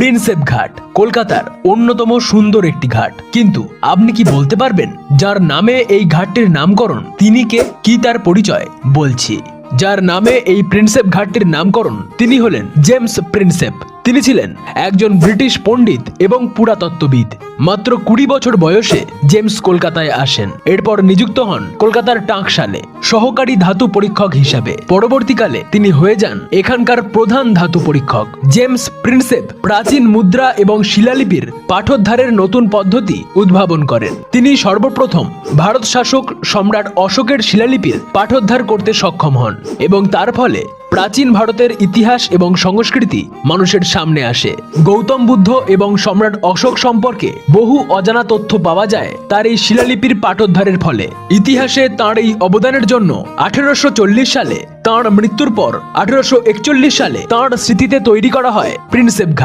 Prinsep ঘাট কলকাতার অন্যতম সুন্দর একটি ঘাট, কিন্তু আপনি কি বলতে পারবেন যার নামে এই ঘাটটির নামকরণ তিনি কে, কি তার পরিচয়? বলছি, যার নামে এই প্রিন্সেপ ঘাটটির নামকরণ তিনি হলেন জেমস প্রিন্সেপ। তিনি ছিলেন একজন ব্রিটিশ পণ্ডিত এবং পুরাতত্ত্ববিদ। মাত্র 20 বছর বয়সে জেমস কলকাতায় আসেন। এরপর নিযুক্ত হন কলকাতার টাঁকশালে সহকারী ধাতু পরীক্ষক হিসাবে। পরবর্তীকালে তিনি হয়ে যান এখানকার প্রধান ধাতু পরীক্ষক। জেমস প্রিন্সেপ প্রাচীন মুদ্রা এবং শিলালিপির পাঠোদ্ধারের নতুন পদ্ধতি উদ্ভাবন করেন। তিনি সর্বপ্রথম ভারত শাসক সম্রাট অশোকের শিলালিপির পাঠোদ্ধার করতে সক্ষম হন এবং তার ফলে প্রাচীন ভারতের ইতিহাস এবং সংস্কৃতি মানুষের সামনে আসে। গৌতম বুদ্ধ এবং সম্রাট অশোক সম্পর্কে বহু অজানা তথ্য পাওয়া যায় তার এই শিলালিপির পাঠোদ্ধারের ফলে। ইতিহাসে তাঁর এই অবদানের জন্য 1840 সালে তাঁর মৃত্যুর পর 1841 সালে তাঁর স্মৃতিতে তৈরি করা হয় প্রিন্সেপ ঘাট।